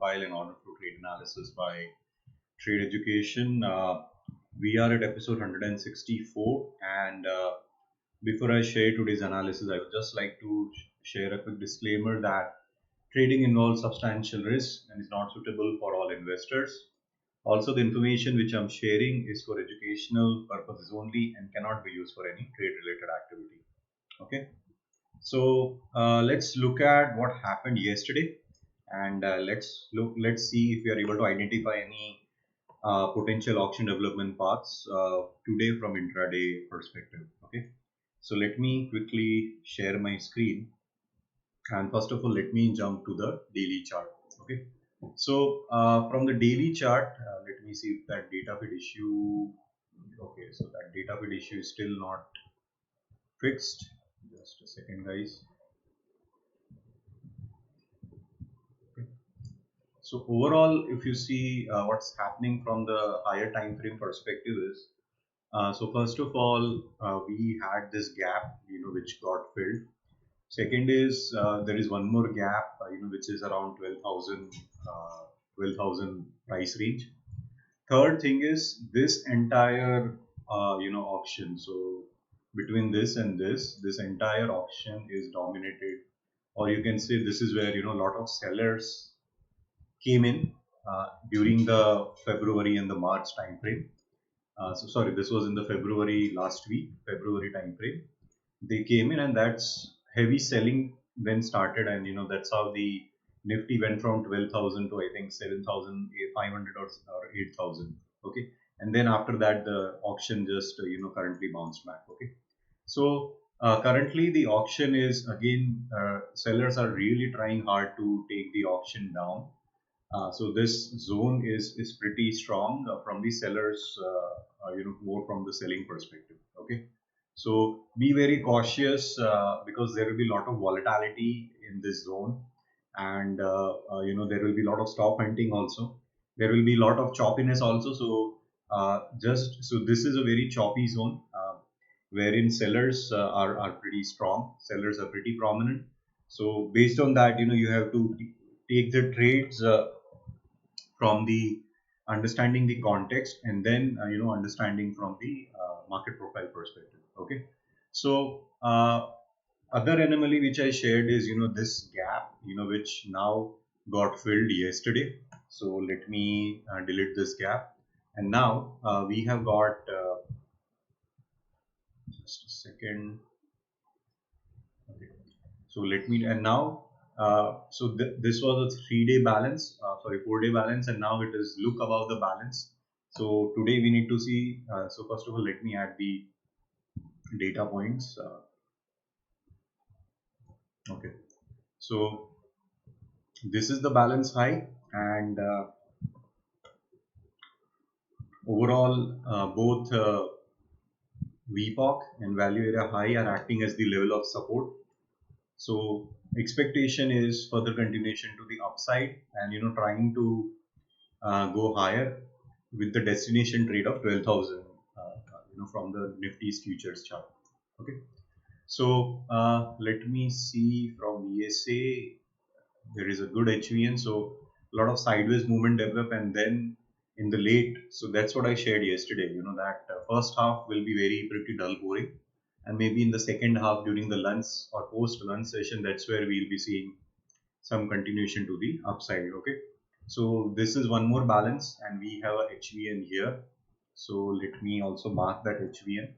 profile and order flow trade analysis by Tradeducation. We are at episode 164, and before I share today's analysis, I would just like to share a quick disclaimer that trading involves substantial risk and is not suitable for all investors. Also, the information which I'm sharing is for educational purposes only and cannot be used for any trade related activity. Okay. So let's look at what happened yesterday, and let's see if we are able to identify any potential auction development paths today from intraday perspective. Okay, so let me quickly share my screen, and first of all let me jump to the daily chart. Okay, so from the daily chart, let me see if that data feed issue. Okay, so that data feed issue is still not fixed. Just a second, guys. So overall, if you see what's happening from the higher time frame perspective is, so first of all, we had this gap, which got filled. Second is there is one more gap, which is around 12,000 price range. Third thing is this entire, auction. So between this and this entire auction is dominated, or you can say this is where a lot of sellers came in during the February and the March time frame. So sorry, this was in the February last week, February time frame. They came in, and that's heavy selling then started, and that's how the Nifty went from 12,000 to I think 7,500 or 8,000. Okay, and then after that the auction just currently bounced back. Okay, so currently the auction is again, sellers are really trying hard to take the auction down. So this zone is pretty strong from the sellers, more from the selling perspective. Okay, so be very cautious because there will be a lot of volatility in this zone, and there will be a lot of stop hunting also. There will be a lot of choppiness also. So this is a very choppy zone wherein sellers are pretty strong. Sellers are pretty prominent. So based on that, you have to take the trades from the understanding the context, and then understanding from the market profile perspective. Okay, so other anomaly which I shared is this gap which now got filled yesterday. So let me delete this gap, and now we have got just a second. Okay, so let me, and now so this was a 3-day balance, sorry, 4-day balance, and now it is look above the balance. So today we need to see, so first of all let me add the data points. Okay, so this is the balance high, and overall both VPOC and value area high are acting as the level of support. So expectation is further continuation to the upside, and trying to go higher with the destination trade of 12,000 from the Nifty's futures chart. Okay, so let me see from ESA. There is a good HVN, so a lot of sideways movement develop, and then in the late, so that's what I shared yesterday, that first half will be very pretty dull, boring, and maybe in the second half during the lunch or post lunch session, that's where we'll be seeing some continuation to the upside. Okay, so this is one more balance, and we have a HVN here. So let me also mark that HVN.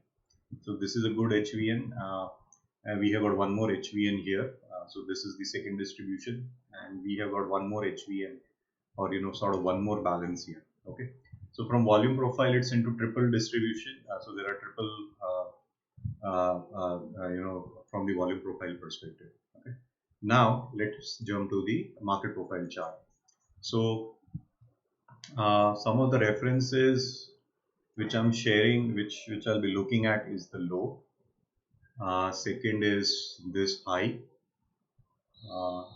So this is a good HVN, and we have got one more HVN here. So this is the second distribution, and we have got one more HVN, or sort of one more balance here. Okay, so from volume profile it's into triple distribution. So there are triple from the volume profile perspective. Okay, now let's jump to the market profile chart. So some of the references which I'm sharing, which I'll be looking at, is the low. Second is this high,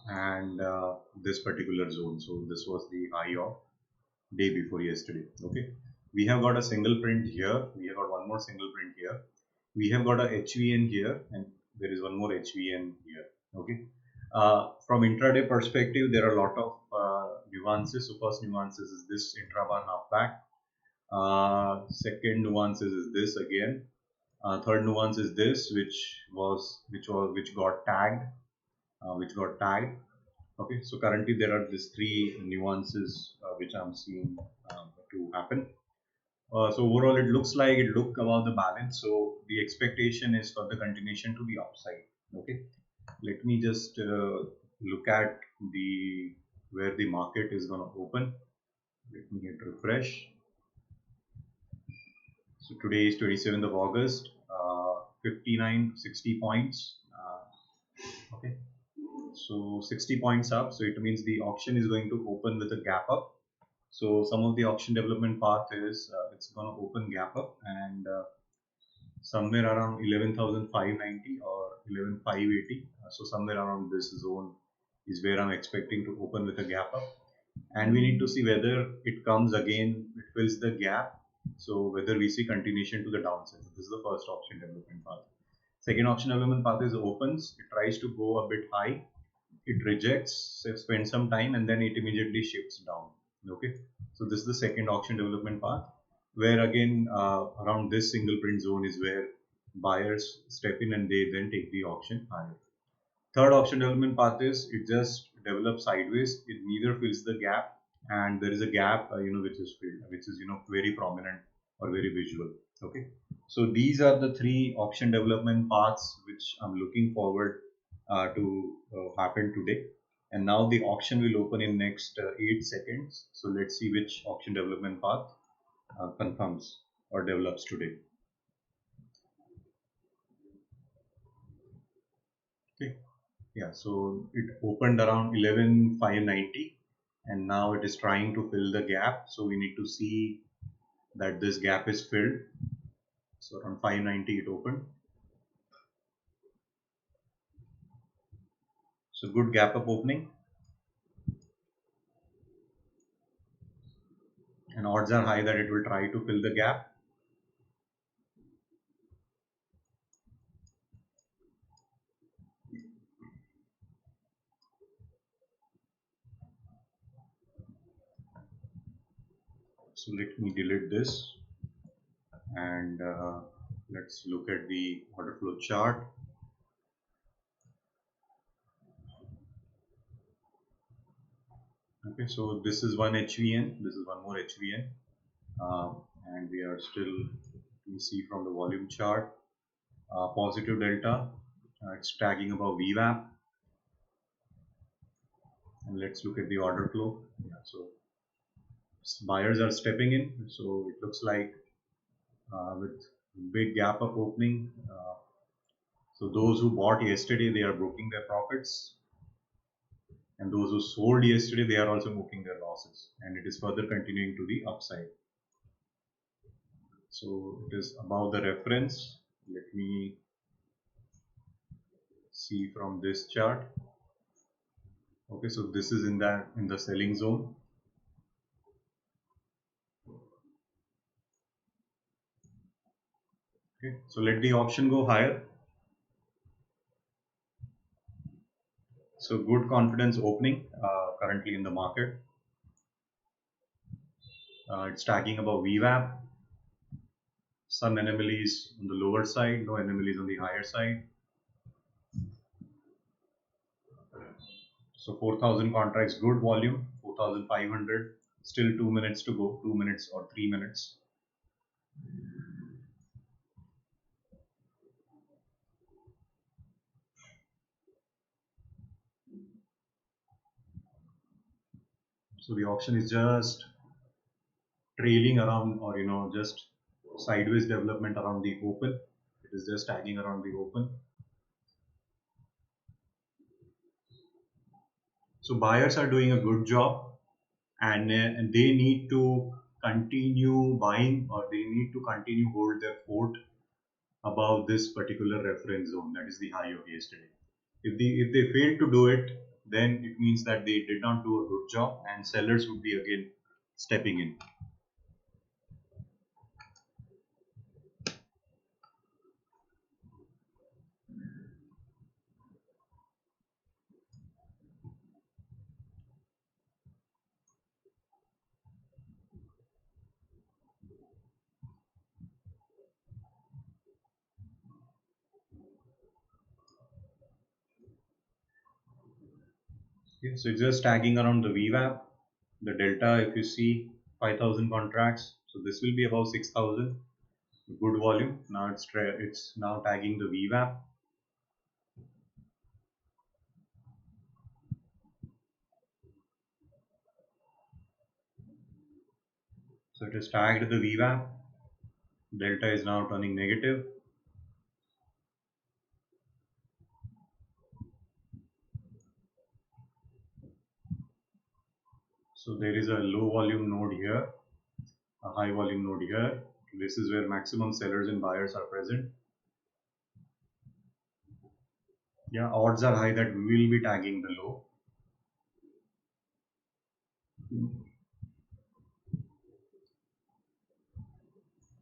and this particular zone. So this was the high of day before yesterday. Okay, we have got a single print here. We have got one more single print here. We have got a HVN here, and there is one more HVN here. Okay, from intraday perspective, there are a lot of nuances. So first nuances is this intrabar halfback. Second nuances is this again. Third nuance is this, which got tagged, Okay, so currently there are these three nuances which I'm seeing to happen. So overall, it looks like it look above the balance. So the expectation is for the continuation to the upside. Okay, let me just look at the where the market is going to open. Let me hit refresh. So today is 27th of August, 5960 points. Okay, so 60 points up. So it means the auction is going to open with a gap up. So some of the auction development path is it's going to open gap up and somewhere around 11,590 or 11,580. So somewhere around this zone is where I'm expecting to open with a gap up. And we need to see whether it comes again, it fills the gap. So whether we see continuation to the downside. This is the first auction development path. Second auction development path is opens. It tries to go a bit high. It rejects, spends some time, and then it immediately shifts down. Okay. So this is the second auction development path, where again around this single print zone is where buyers step in and they then take the auction higher. Third auction development path is it just develops sideways. It neither fills the gap, and there is a gap, which is filled, which is very prominent or very visual. Okay, so these are the three auction development paths which I'm looking forward to happen today. And now the auction will open in next 8 seconds. So let's see which auction development path confirms or develops today. Okay. Yeah, so it opened around 11,590 and now it is trying to fill the gap. So we need to see that this gap is filled. So around 590 it opened. So good gap up opening. And odds are high that it will try to fill the gap. So let me delete this and let's look at the order flow chart. Okay, so this is one HVN, this is one more HVN, and we are still, we see from the volume chart, positive delta, it's tagging above VWAP, and let's look at the order flow. Yeah, so buyers are stepping in, so it looks like with big gap up opening. So those who bought yesterday, they are booking their profits, and those who sold yesterday, they are also booking their losses, and it is further continuing to the upside. So it is above the reference. Let me see from this chart. Okay, so this is in the selling zone. Okay, so let the option go higher. So good confidence opening currently in the market. It's tagging above VWAP. Some anomalies on the lower side, no anomalies on the higher side. So 4,000 contracts, good volume. 4,500. Still 2 minutes to go. 2 minutes or 3 minutes. So the auction is just trailing around, or just sideways development around the open. It is just tagging around the open. So buyers are doing a good job, and they need to continue buying, or they need to continue hold their fort above this particular reference zone, that is the high of yesterday. If they fail to do it, then it means that they did not do a good job, and sellers would be again stepping in. Okay, so it's just tagging around the VWAP. The delta, if you see 5,000 contracts, so this will be about 6,000. Good volume. Now it's now tagging the VWAP. So it is tagged the VWAP. Delta is now turning negative. So there is a low volume node here, a high volume node here. This is where maximum sellers and buyers are present. Yeah, odds are high that we will be tagging the low.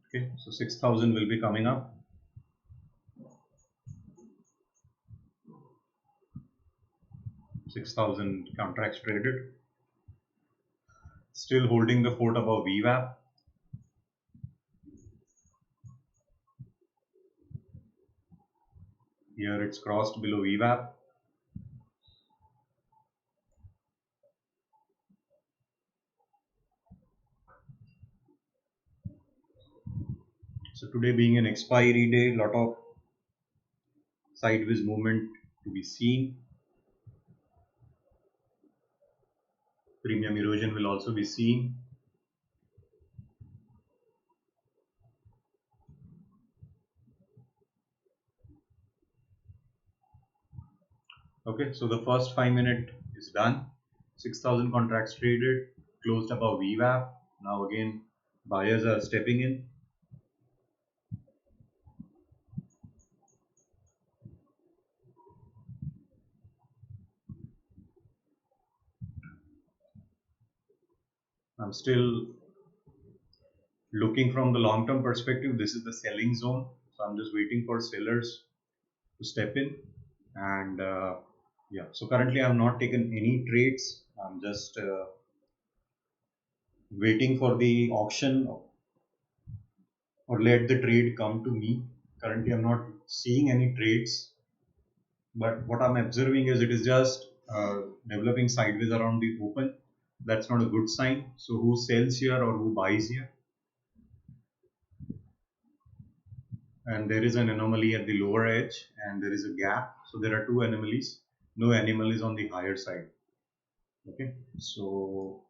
Okay, so 6,000 will be coming up. 6,000 contracts traded. Still holding the fort above VWAP. Here it's crossed below VWAP. So today being an expiry day, lot of sideways movement to be seen. Premium erosion will also be seen. Okay, so the first 5 minute is done. 6,000 contracts traded, closed above VWAP. Now again, buyers are stepping in. I'm still looking from the long-term perspective. This is the selling zone. So I'm just waiting for sellers to step in. And yeah, so currently I have not taken any trades. I'm just waiting for the auction or let the trade come to me. Currently I'm not seeing any trades, but what I'm observing is it is just developing sideways around the open. That's not a good sign. So who sells here or who buys here? And there is an anomaly at the lower edge and there is a gap. So there are two anomalies. No anomaly is on the higher side. Okay, so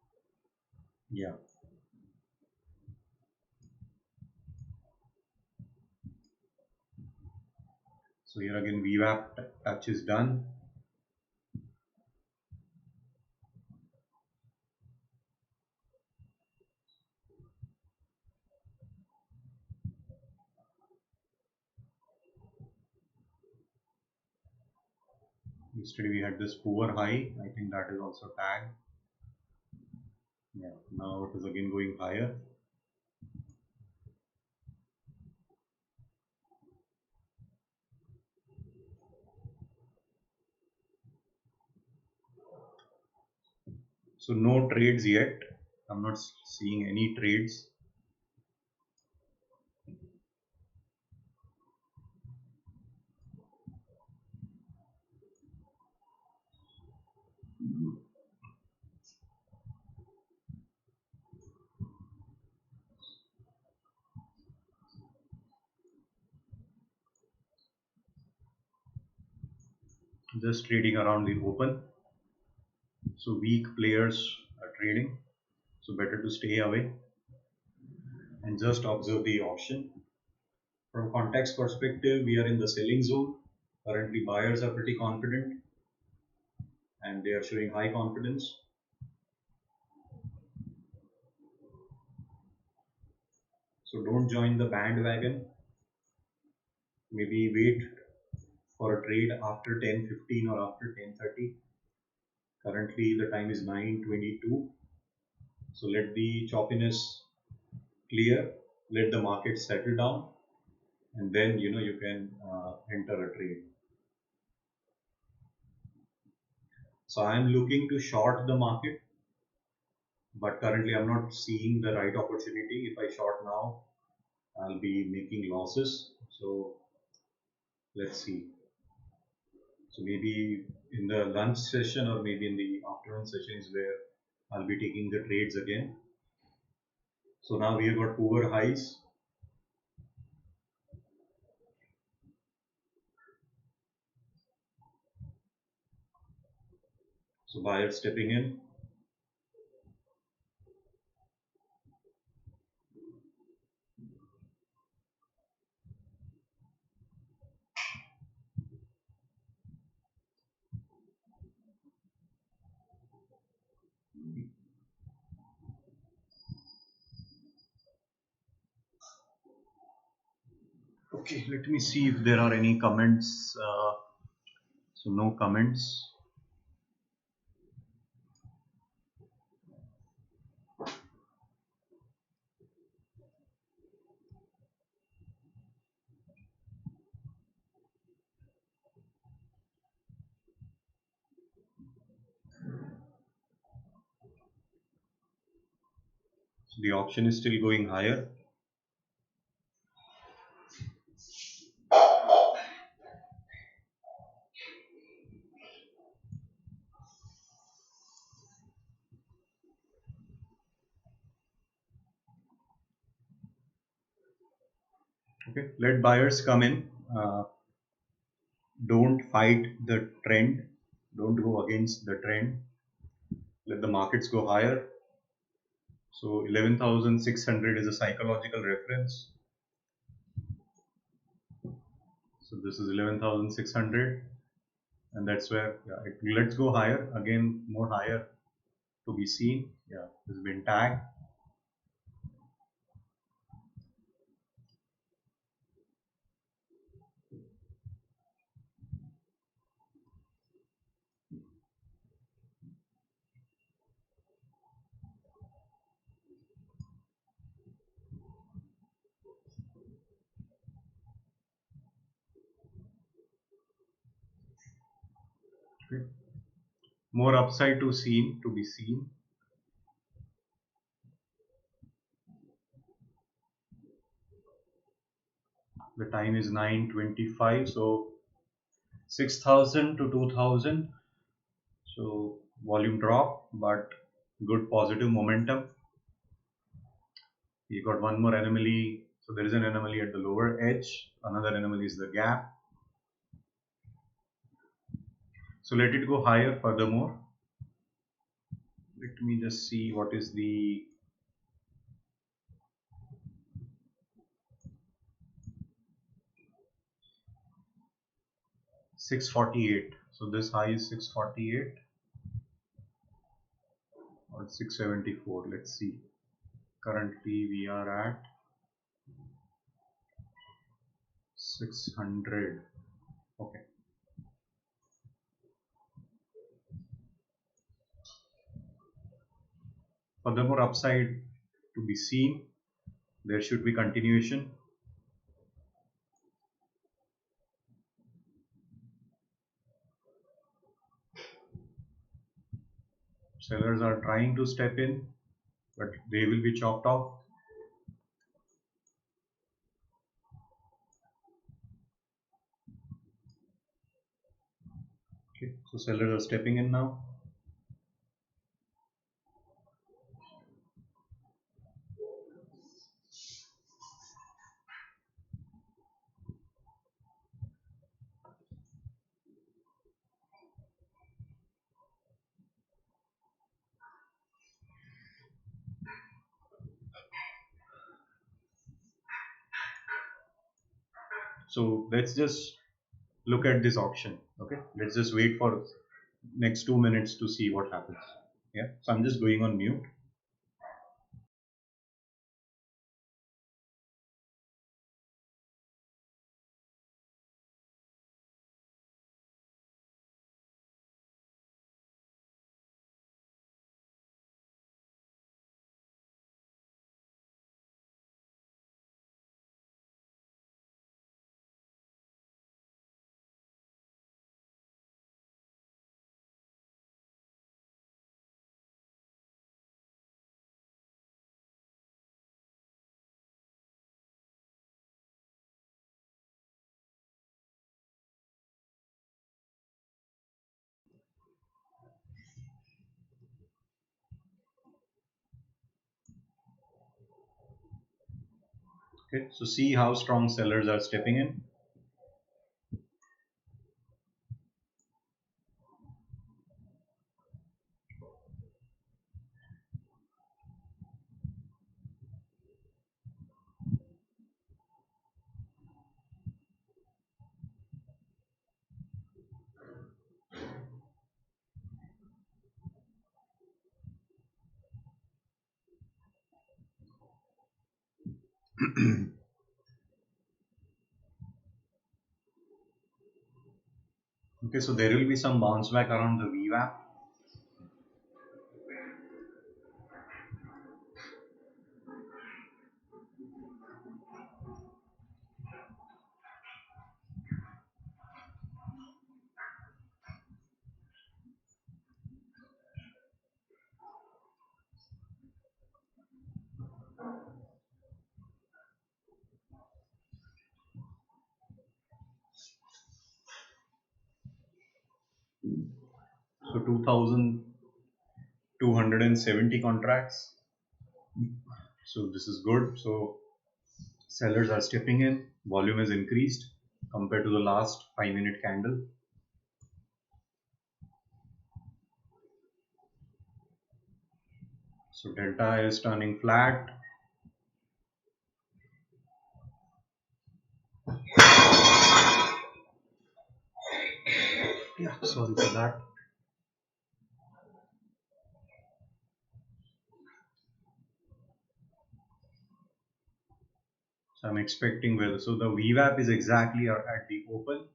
yeah. So here again VWAP touch is done. Yesterday we had this poor high. I think that is also tagged. Yeah, now it is again going higher. So no trades yet. I'm not seeing any trades. Just trading around the open. So weak players are trading. So better to stay away and just observe the auction. From context perspective, we are in the selling zone. Currently buyers are pretty confident and they are showing high confidence. So don't join the bandwagon. Maybe wait for a trade after 10:15 or after 10:30. Currently the time is 9:22. So let the choppiness clear, let the market settle down, and then you can enter a trade. So I am looking to short the market, but currently I'm not seeing the right opportunity. If I short now, I'll be making losses. So let's see. So maybe in the lunch session or maybe in the afternoon session is where I'll be taking the trades again. So now we have got over highs. So buyers stepping in. Okay, let me see if there are any comments. So no comments. So the auction is still going higher. Okay, let buyers come in. Don't fight the trend. Don't go against the trend. Let the markets go higher. So 11,600 is a psychological reference. So this is 11,600, and that's where let's go higher again, more higher to be seen. Yeah, this has been tagged. Okay. More upside to be seen. The time is 9:25, so 6,000 to 2,000. So volume drop, but good positive momentum. You got one more anomaly. So there is an anomaly at the lower edge. Another anomaly is the gap. So let it go higher furthermore. Let me just see what is the 648. So this high is 648 or 674. Let's see. Currently we are at 600. Okay. Furthermore upside to be seen. There should be continuation. Sellers are trying to step in, but they will be chopped off. Okay, so sellers are stepping in now. So let's just look at this auction. Okay, let's just wait for next 2 minutes to see what happens. Yeah, so I'm just going on mute. Okay, so see how strong sellers are stepping in. Okay, so there will be some bounce back around the VWAP. So 2,270 contracts. So this is good. So sellers are stepping in. Volume is increased compared to the last 5-minute candle. So delta is turning flat. Yeah, sorry for that. So I'm expecting whether so the VWAP is exactly at the open.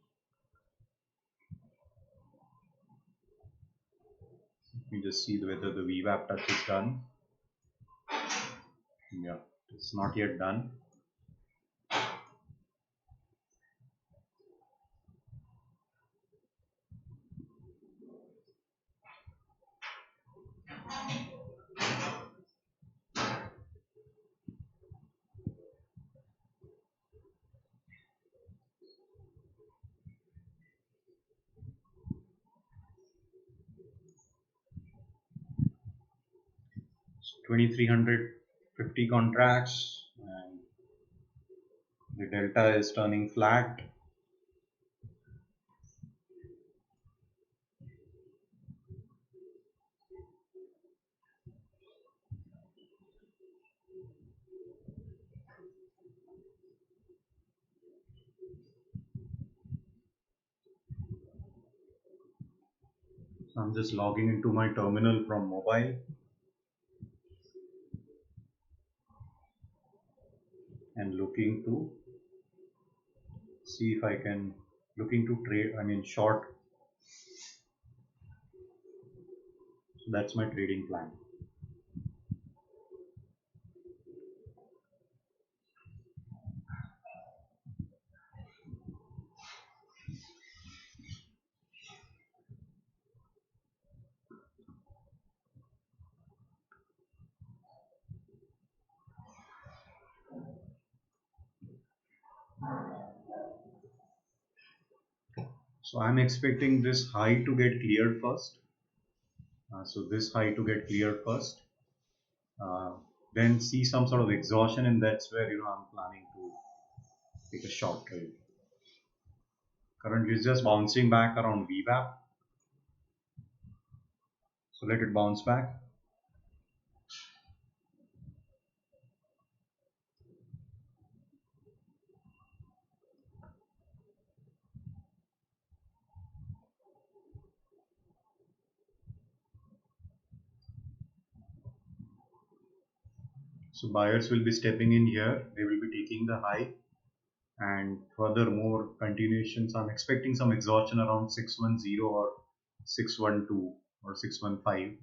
Let me just see whether the VWAP touch is done. Yeah, it's not yet done. So 2,350 contracts and the delta is turning flat. So I'm just logging into my terminal from mobile and looking to see if I can looking to trade, I mean short. So that's my trading plan. So I'm expecting this high to get cleared first. So this high to get cleared first. Uh, then see some sort of exhaustion, and that's where I'm planning to take a short trade. Currently it's just bouncing back around VWAP. So let it bounce back. So buyers will be stepping in here. They will be taking the high and furthermore continuations. I'm expecting some exhaustion around 610 or 612 or 615,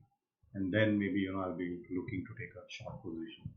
and then maybe I'll be looking to take a short position.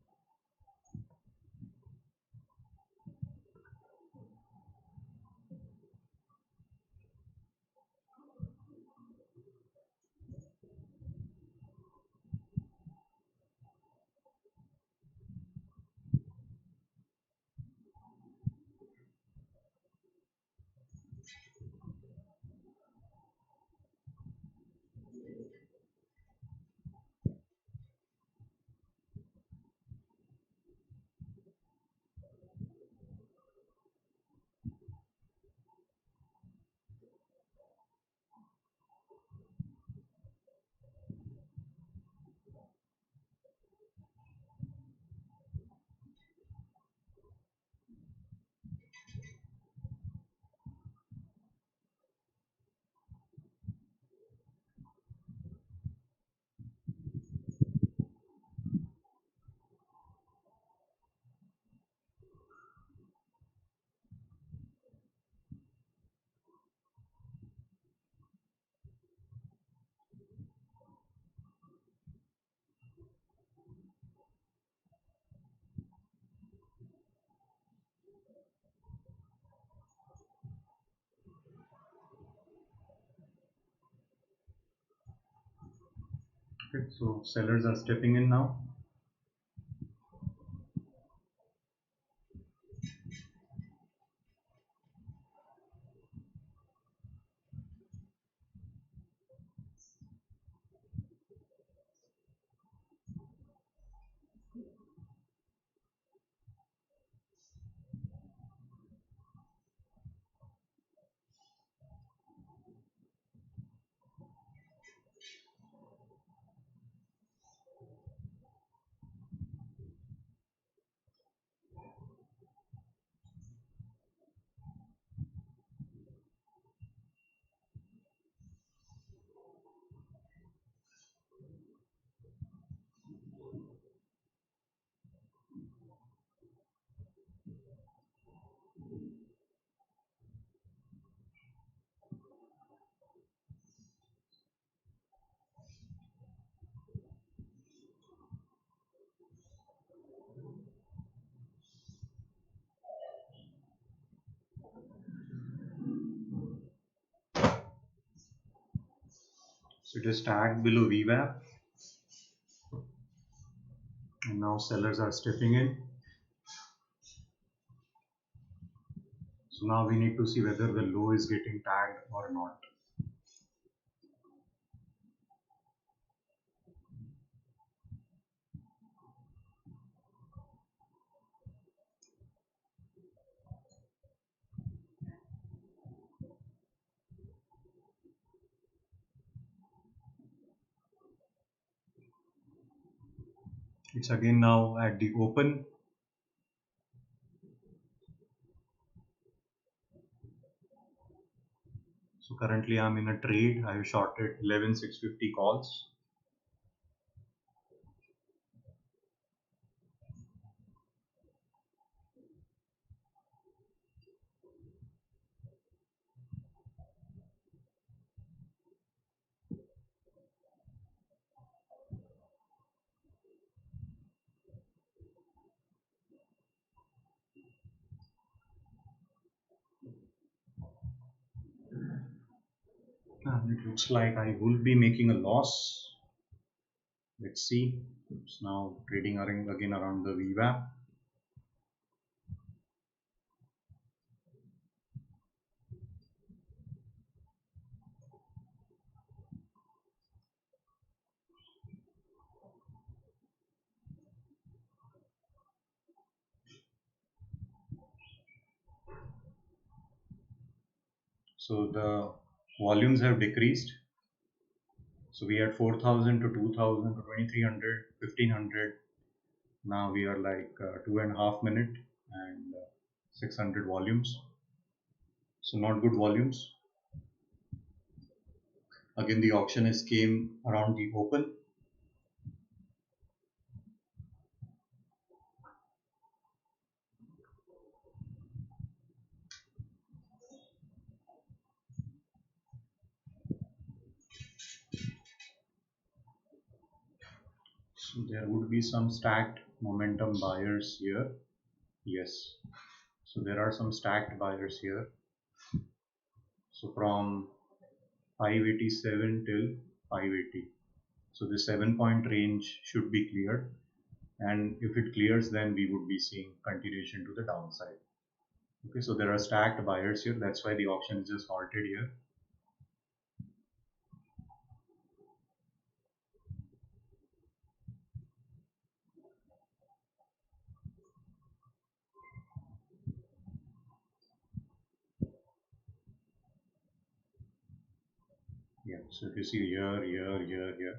Okay, so sellers are stepping in now. So it is tagged below VWAP, and now sellers are stepping in. So now we need to see whether the low is getting tagged or not. It's again now at the open. So currently I'm in a trade. I have shorted 11,650 calls. And it looks like I will be making a loss. Let's see. It's now trading again around the VWAP. So the volumes have decreased. So we had 4,000 to 2,000 to 2,300, 1,500. Now we are like 2.5 minute and 600 volumes. So not good volumes. Again, the auction is came around the open. So there would be some stacked momentum buyers here. Yes. So there are some stacked buyers here. So from 587 till 580. So the 7 point range should be cleared. And if it clears, then we would be seeing continuation to the downside. Okay, so there are stacked buyers here. That's why the auction is just halted here. Yeah, so if you see here,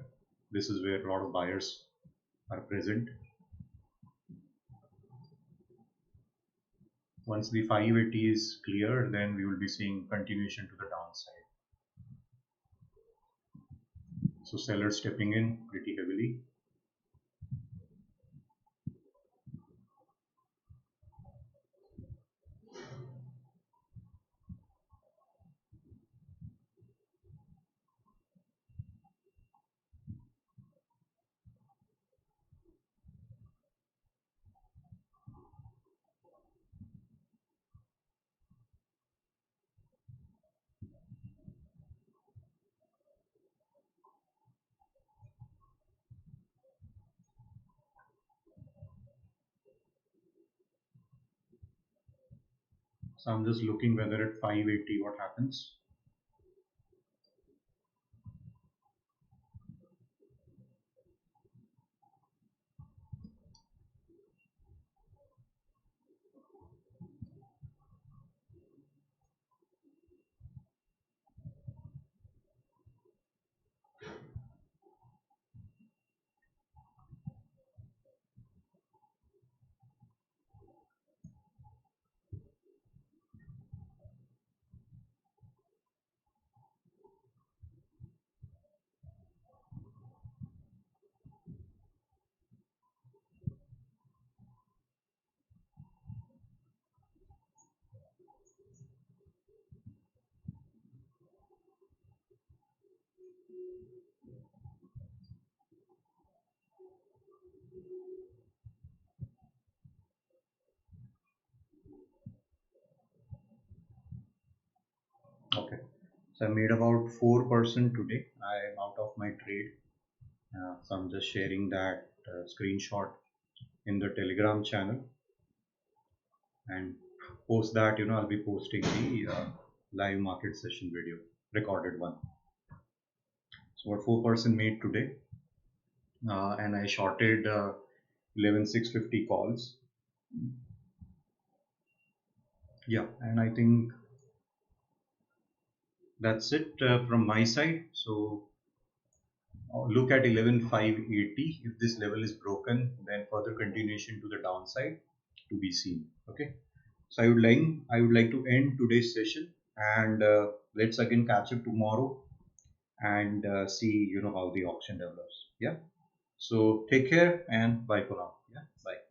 this is where a lot of buyers are present. Once the 580 is cleared, then we will be seeing continuation to the downside. So sellers stepping in pretty heavily. So I'm just looking whether at 580 what happens. Okay. So I made about 4% today. I'm out of my trade. So I'm just sharing that screenshot in the Telegram channel, and post that, I'll be posting the live market session video, recorded one. So what 4% made today, and I shorted 11,650 calls. Yeah, and I think that's it from my side. So look at 11,580. If this level is broken, then further continuation to the downside to be seen. Okay. So I would like to end today's session, and let's again catch up tomorrow and see how the auction develops. Yeah. So take care and bye for now. Yeah. Bye.